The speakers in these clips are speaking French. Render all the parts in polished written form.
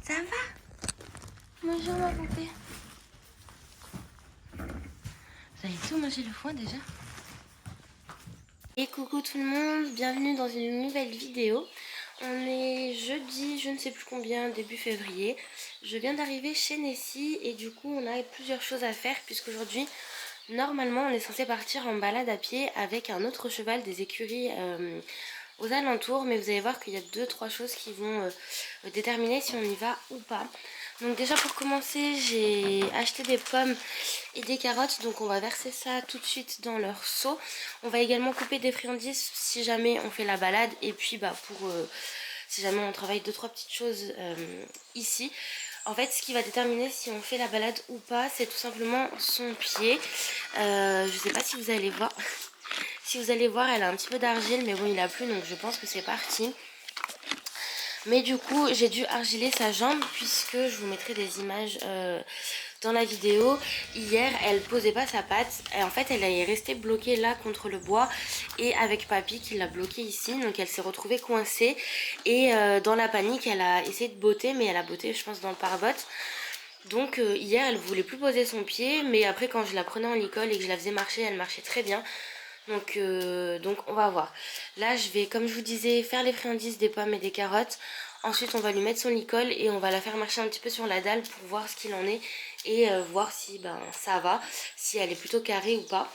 Ça va? Bonjour ma poupée. Vous avez tout mangé le foin déjà? Et coucou tout le monde, bienvenue dans une nouvelle vidéo. On est jeudi, je ne sais plus combien, début février. Je viens d'arriver chez Nessie et du coup on a plusieurs choses à faire puisqu'aujourd'hui, normalement on est censé partir en balade à pied avec un autre cheval des écuries aux alentours. Mais vous allez voir qu'il y a 2-3 choses qui vont déterminer si on y va ou pas. Donc déjà pour commencer, j'ai acheté des pommes et des carottes, donc on va verser ça tout de suite dans leur seau. On va également couper des friandises si jamais on fait la balade et puis si jamais on travaille 2-3 petites choses ici. En fait, ce qui va déterminer si on fait la balade ou pas, c'est tout simplement son pied. Je sais pas si vous allez voir. Si vous allez voir, elle a un petit peu d'argile, mais bon, il a plu, donc je pense que c'est parti. Mais du coup, j'ai dû argiler sa jambe puisque je vous mettrai des images dans la vidéo. Hier, elle posait pas sa patte. Et en fait, elle est restée bloquée là contre le bois. Et avec papy qui l'a bloquée ici. Donc, elle s'est retrouvée coincée. Et dans la panique, elle a essayé de botter. Mais elle a botté, je pense, dans le pare-bottes. Donc, hier, elle voulait plus poser son pied. Mais après, quand je la prenais en licol et que je la faisais marcher, elle marchait très bien. Donc on va voir. Là je vais, comme je vous disais, faire les friandises, des pommes et des carottes. Ensuite on va lui mettre son licol et on va la faire marcher un petit peu sur la dalle pour voir ce qu'il en est. Et voir si ça va, si elle est plutôt carrée ou pas.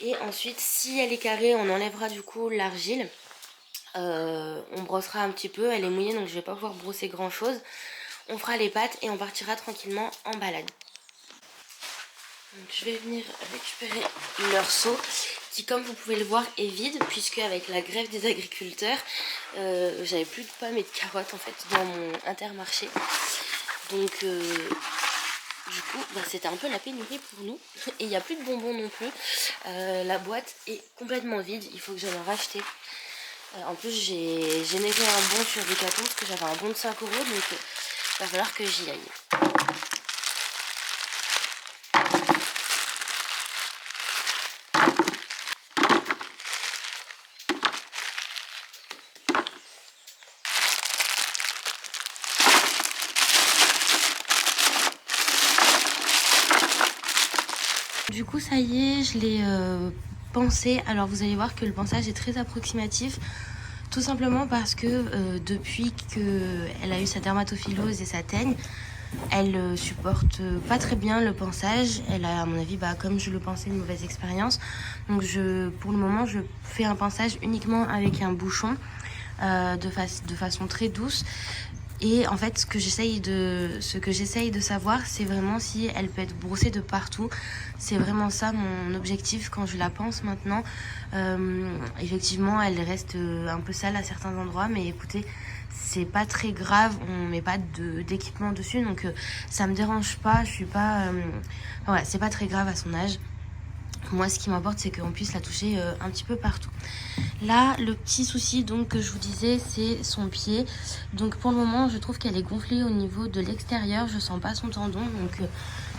Et ensuite si elle est carrée, on enlèvera du coup l'argile. On brossera un petit peu, elle est mouillée donc je vais pas pouvoir brosser grand chose. On fera les pattes et on partira tranquillement en balade. Donc je vais venir récupérer leur seau qui, comme vous pouvez le voir, est vide puisque avec la grève des agriculteurs j'avais plus de pommes et de carottes en fait dans mon Intermarché. Donc du coup c'était un peu la pénurie pour nous et il n'y a plus de bonbons non plus. La boîte est complètement vide, il faut que j'aille en racheter. En plus j'ai généré un bon sur Decathlon parce que j'avais un bon de 5 €, donc il va falloir que j'y aille. Du coup ça y est, je l'ai pensé. Alors vous allez voir que le pensage est très approximatif. Tout simplement parce que depuis qu'elle a eu sa dermatophyllose et sa teigne, elle supporte pas très bien le pansage. Elle a, à mon avis, comme je le pensais, une mauvaise expérience. Donc pour le moment je fais un pansage uniquement avec un bouchon de façon très douce. Et en fait ce que j'essaye de savoir, c'est vraiment si elle peut être brossée de partout. C'est vraiment ça mon objectif quand je la pense maintenant. Effectivement elle reste un peu sale à certains endroits, mais écoutez, c'est pas très grave, on met pas d'équipement dessus, donc ça me dérange pas. Je suis pas voilà, c'est pas très grave à son âge. Moi ce qui m'importe c'est qu'on puisse la toucher un petit peu partout. Là le petit souci donc que je vous disais, c'est son pied. Donc pour le moment je trouve qu'elle est gonflée au niveau de l'extérieur, je sens pas son tendon, donc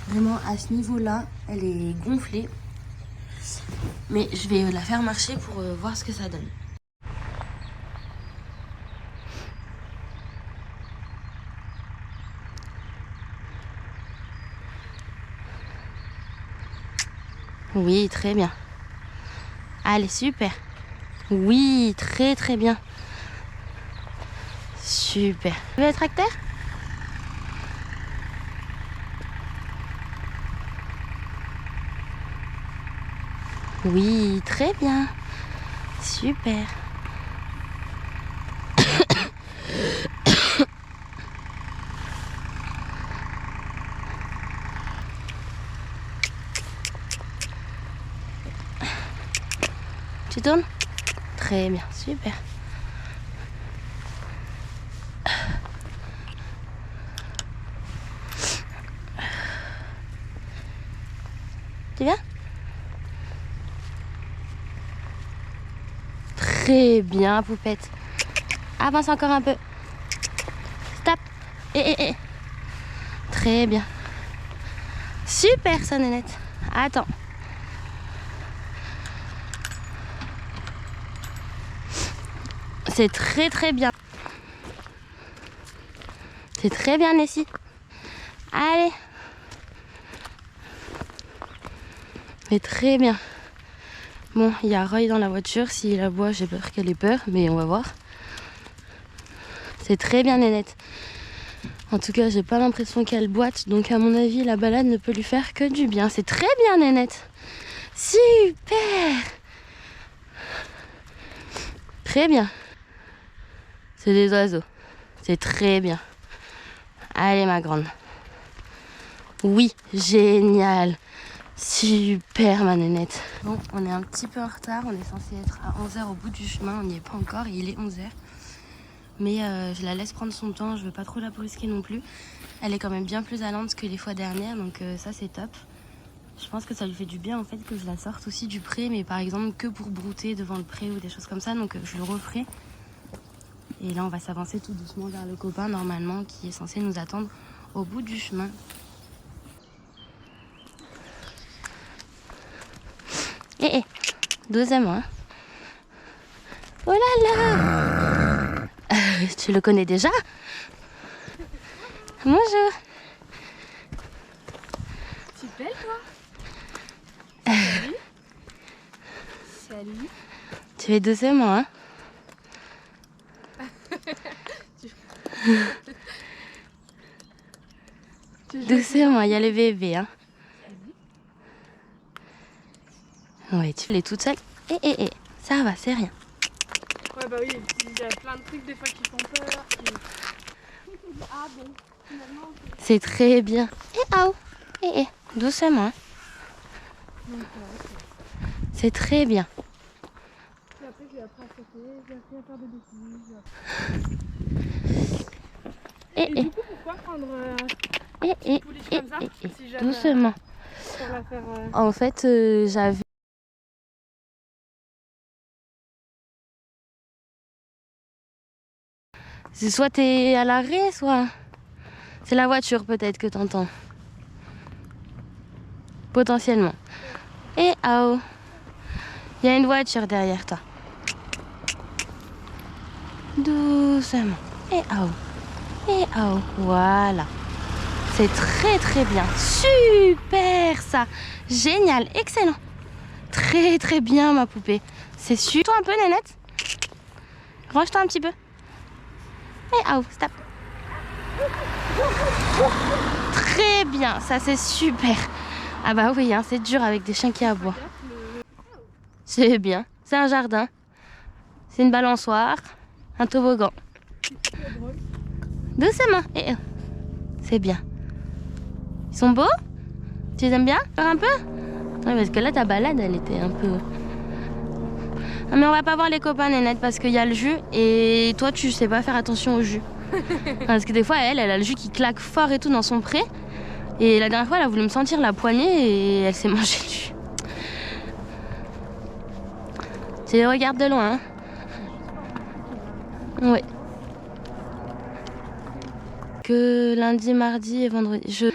vraiment à ce niveau là elle est gonflée. Mais je vais la faire marcher pour voir ce que ça donne. Oui, très bien. Allez, super. Oui, très très bien. Super. Tu veux le tracteur? Oui, très bien. Super. Tu tournes? Très bien, super. Tu viens? Très bien, poupette. Avance encore un peu. Stop. Et. Très bien. Super, ça, Nénette. Attends. C'est très très bien. C'est très bien, Nessie. Allez. Mais très bien. Bon, il y a Roy dans la voiture. S'il aboie, j'ai peur qu'elle ait peur, mais on va voir. C'est très bien, Nénette. En tout cas, j'ai pas l'impression qu'elle boite, donc à mon avis, la balade ne peut lui faire que du bien. C'est très bien, Nénette. Super. Très bien. C'est des oiseaux. C'est très bien. Allez, ma grande. Oui, génial. Super, ma nénette. Bon, on est un petit peu en retard. On est censé être à 11h au bout du chemin. On n'y est pas encore. Il est 11h. Mais je la laisse prendre son temps. Je veux pas trop la brusquer non plus. Elle est quand même bien plus allante que les fois dernières. Donc ça, c'est top. Je pense que ça lui fait du bien en fait que je la sorte aussi du pré. Mais par exemple, que pour brouter devant le pré ou des choses comme ça. Donc je le referai. Et là, on va s'avancer tout doucement vers le copain, normalement, qui est censé nous attendre au bout du chemin. Eh, doucement, hein. Oh là là. Tu le connais déjà? Bonjour. Tu te belles, toi? Salut. Salut. Tu fais doucement, hein. Doucement, il y a le bébé, hein. Ouais, tu l'es toute seule. Ça va, c'est rien. Ouais, bah oui, il y a plein de trucs des fois qui font peur. Ah bon, finalement. C'est très bien. Doucement. C'est très bien. Et après, je vais appris à sauter, je vais appris à faire des bêtises. Et du coup, pourquoi prendre une pouliche comme ça si jeune, doucement. pour la faire, En fait, j'avais... C'est soit t'es à l'arrêt, soit... C'est la voiture peut-être que t'entends. Potentiellement. Il y a une voiture derrière toi. Doucement. Voilà. C'est très très bien. Super ça. Génial. Excellent. Très très bien ma poupée. C'est super. Toi un peu Nénette. Range-toi un petit peu. Stop. Très bien. Ça c'est super. Ah bah oui, hein, c'est dur avec des chiens qui aboient. C'est bien. C'est un jardin. C'est une balançoire. Un toboggan. Doucement. C'est bien. Ils sont beaux? Tu les aimes bien? Faire un peu? Oui, parce que là, ta balade, elle était un peu... Non, mais on va pas voir les copains, Nénette, parce qu'il y a le jus. Et toi, tu sais pas faire attention au jus. Parce que des fois, elle a le jus qui claque fort et tout dans son pré. Et la dernière fois, elle a voulu me sentir la poignée et elle s'est mangée le jus. Tu les regardes de loin, hein? Oui. Que lundi, mardi et vendredi.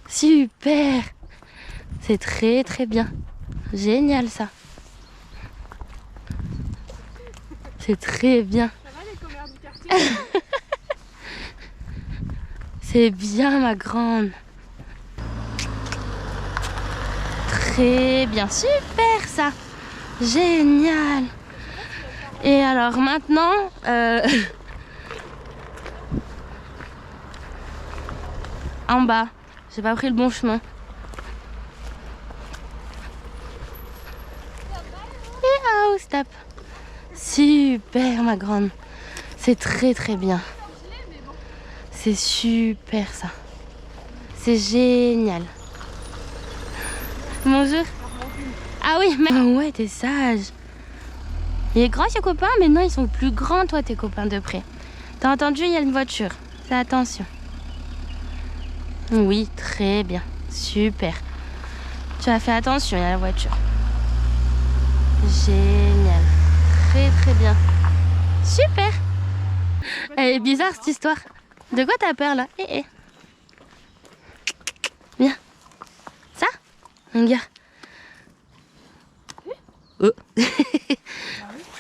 Super! C'est très très bien. Génial ça. C'est très bien. Ça va les commères du quartier? C'est bien ma grande. Très bien. Super ça. Génial. Et alors maintenant... en bas. J'ai pas pris le bon chemin. Stop. Super ma grande. C'est très très bien. C'est super ça. C'est génial. Bonjour. Ah oui, mais... Ouais, t'es sage. Il est grand ce copain, mais non, ils sont plus grands toi tes copains de près. T'as entendu, il y a une voiture. Fais attention. Oui, très bien. Super. Tu as fait attention, il y a la voiture. Génial. Très très bien. Super. Elle est bizarre cette histoire. De quoi t'as peur là? Viens. Ça? Regarde.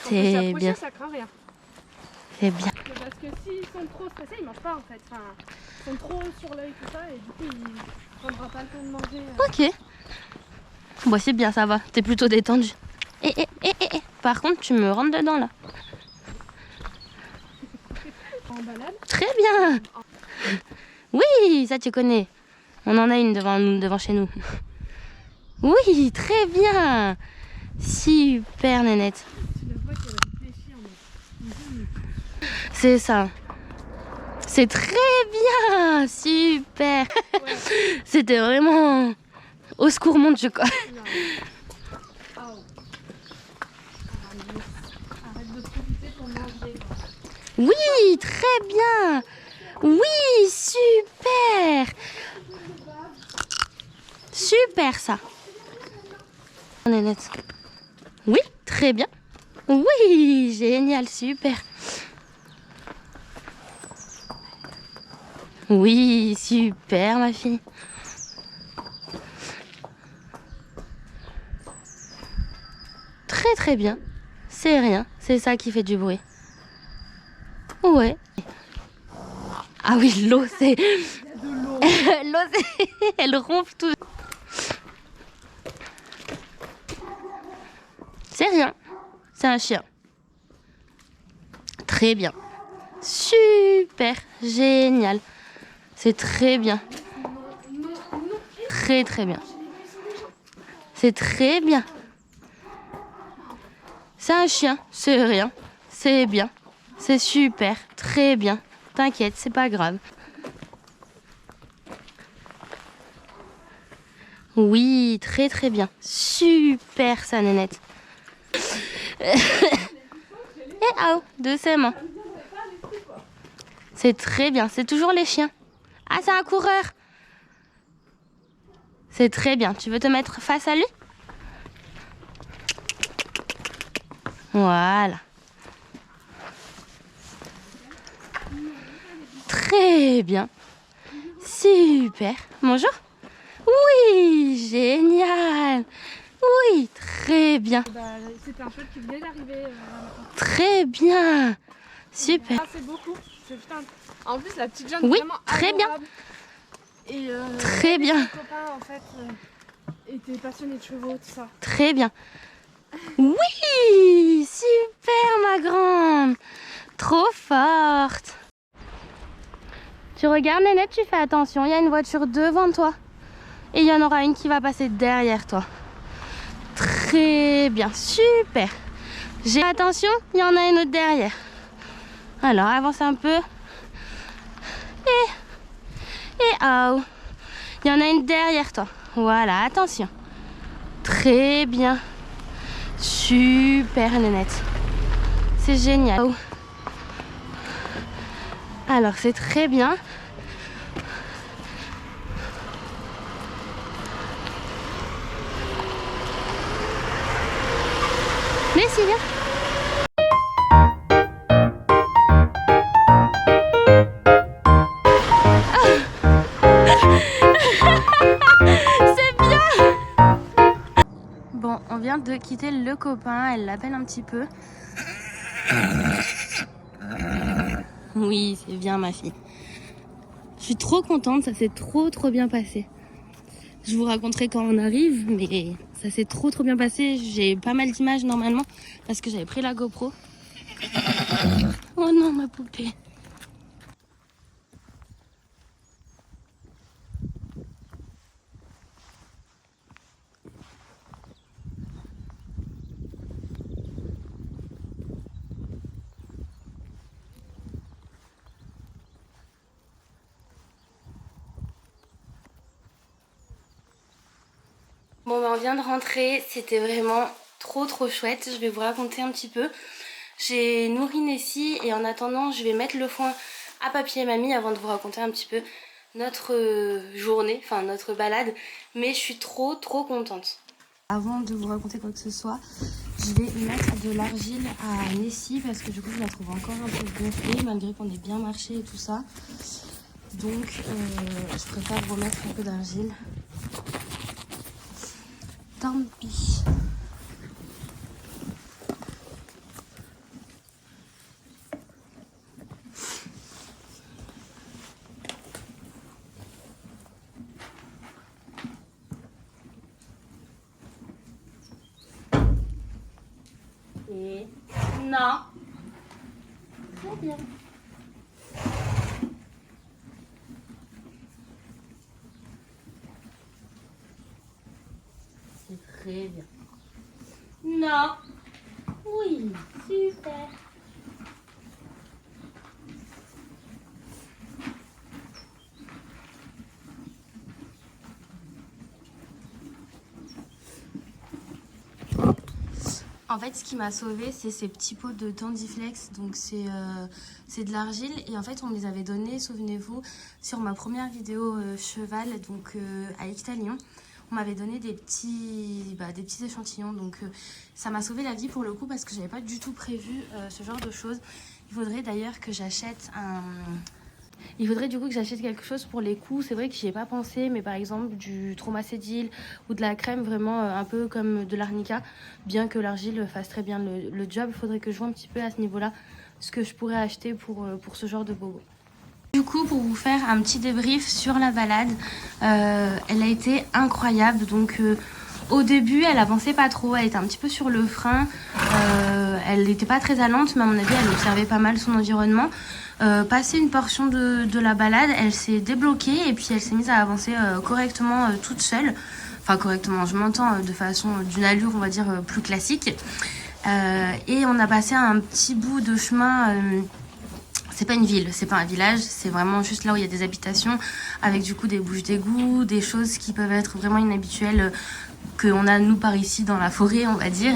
C'est bien. Ça craint rien. C'est bien. Parce que s'ils sont trop stressés, ils mangent pas en fait. Enfin, ils sont trop sur l'œil, tout ça, et du coup, ils ne prendront pas le temps de manger. Ok. Bon, c'est bien, ça va. T'es plutôt détendu. Et. Par contre, tu me rentres dedans, là. En balade. Très bien. Oui, ça tu connais. On en a une devant chez nous. Oui, très bien. Super, Nénette. Tu la vois qu'elle réfléchit en mode. C'est ça. C'est très bien. Super. Ouais. C'était vraiment... Au secours, mon Dieu, quoi. Oh. Arrête de profiter pour manger. Oui, très bien. Oui, super. Super, ça. Nénette. Oui, très bien. Oui, génial, super. Oui, super, ma fille. Très très bien. C'est rien, c'est ça qui fait du bruit. Ouais. Ah oui, l'eau, c'est... Il y a de l'eau. L'eau, c'est... Elle ronfle tout. C'est rien. C'est un chien. Très bien. Super. Génial. C'est très bien. Très très bien. C'est très bien. C'est un chien. C'est rien. C'est bien. C'est super. Très bien. T'inquiète, c'est pas grave. Oui, très très bien. Super ça, Nénette. Et oh, doucement. C'est très bien, c'est toujours les chiens. Ah, c'est un coureur. C'est très bien. Tu veux te mettre face à lui? Voilà. Très bien. Super. Bonjour. Oui, génial. Oui, très bien. Bah, c'était un peu qui venait d'arriver. Très bien. Super. Ah, c'est beaucoup. Putain. En plus, la petite jeune, Oui, vraiment très bien. adorable. Et Très bien. Mon copain, en fait, était passionné de chevaux, tout ça. Très bien. Oui, super ma grande. Trop forte. Tu regardes, Nénette, tu fais attention. Il y a une voiture devant toi. Et il y en aura une qui va passer derrière toi. Très bien, super. J'ai attention, il y en a une autre derrière. Alors, avance un peu. Et oh. Il y en a une derrière toi. Voilà, attention. Très bien. Super, Nénette. C'est génial. Oh. Alors, c'est très bien. Mais si, viens. C'est bien. Bon, on vient de quitter le copain. Elle l'appelle un petit peu. Oui, c'est bien ma fille. Je suis trop contente, ça s'est trop bien passé. Je vous raconterai quand on arrive, mais ça s'est trop bien passé. J'ai pas mal d'images normalement parce que j'avais pris la GoPro. Oh non, ma poupée. Bon, on vient de rentrer, c'était vraiment trop chouette. Je vais vous raconter un petit peu. J'ai nourri Nessie et en attendant, je vais mettre le foin à papy et mamie avant de vous raconter un petit peu notre journée, enfin notre balade. Mais je suis trop contente. Avant de vous raconter quoi que ce soit, je vais mettre de l'argile à Nessie parce que du coup je la trouve encore un peu gonflée malgré qu'on ait bien marché et tout ça. Donc je préfère remettre un peu d'argile. Tant pis. Et non. Très bien. C'est très bien. Non. Oui, super. En fait, ce qui m'a sauvée, c'est ces petits pots de Dandiflex. Donc, c'est de l'argile. Et en fait, on me les avait donnés, souvenez-vous, sur ma première vidéo cheval, donc à Ixtalion. On m'avait donné des petits échantillons. Donc, ça m'a sauvé la vie pour le coup parce que je n'avais pas du tout prévu ce genre de choses. Il faudrait d'ailleurs que j'achète Il faudrait du coup que j'achète quelque chose pour les coups. C'est vrai que j'y ai pas pensé, mais par exemple du Tromacédil ou de la crème vraiment un peu comme de l'arnica. Bien que l'argile fasse très bien le job, il faudrait que je vois un petit peu à ce niveau-là ce que je pourrais acheter pour ce genre de bobo. Du coup, pour vous faire un petit débrief sur la balade, elle a été incroyable. Donc au début, elle avançait pas trop, elle était un petit peu sur le frein. Elle n'était pas très allante, mais à mon avis, elle observait pas mal son environnement. Passé une portion de la balade, elle s'est débloquée et puis elle s'est mise à avancer correctement toute seule. Enfin correctement, je m'entends d'une allure on va dire plus classique. Et on a passé un petit bout de chemin. C'est pas une ville, c'est pas un village, c'est vraiment juste là où il y a des habitations avec du coup des bouches d'égout, des choses qui peuvent être vraiment inhabituelles qu'on a nous par ici dans la forêt on va dire.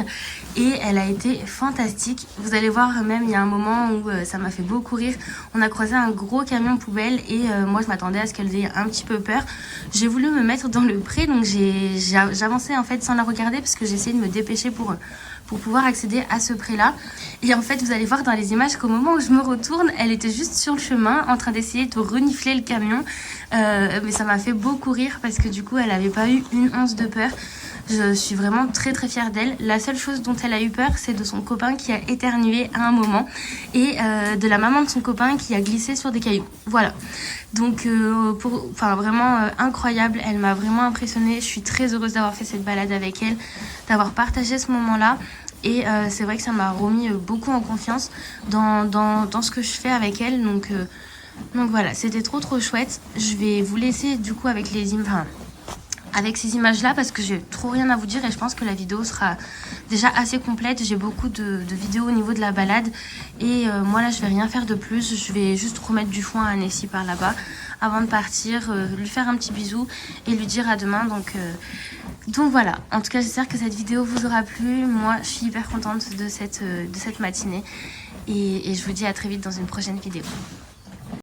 Et elle a été fantastique. Vous allez voir même il y a un moment où ça m'a fait beaucoup rire. On a croisé un gros camion poubelle et moi je m'attendais à ce qu'elle ait un petit peu peur. J'ai voulu me mettre dans le pré donc j'avançais en fait sans la regarder parce que j'essayais de me dépêcher pour pouvoir accéder à ce pré là. Et en fait vous allez voir dans les images qu'au moment où je me retourne elle était juste sur le chemin en train d'essayer de renifler le camion. Mais ça m'a fait beaucoup rire parce que du coup elle n'avait pas eu une once de peur. Je suis vraiment très très fière d'elle. La seule chose dont elle a eu peur, c'est de son copain qui a éternué à un moment et de la maman de son copain qui a glissé sur des cailloux. Voilà. Donc vraiment incroyable. Elle m'a vraiment impressionnée. Je suis très heureuse d'avoir fait cette balade avec elle, d'avoir partagé ce moment-là. Et c'est vrai que ça m'a remis beaucoup en confiance dans ce que je fais avec elle. Donc voilà, c'était trop chouette. Je vais vous laisser du coup avec avec ces images-là parce que j'ai trop rien à vous dire et je pense que la vidéo sera déjà assez complète. J'ai beaucoup de vidéos au niveau de la balade et moi là je vais rien faire de plus. Je vais juste remettre du foin à Nessie par là-bas avant de partir, lui faire un petit bisou et lui dire à demain. Donc voilà, en tout cas j'espère que cette vidéo vous aura plu. Moi je suis hyper contente de cette matinée et je vous dis à très vite dans une prochaine vidéo.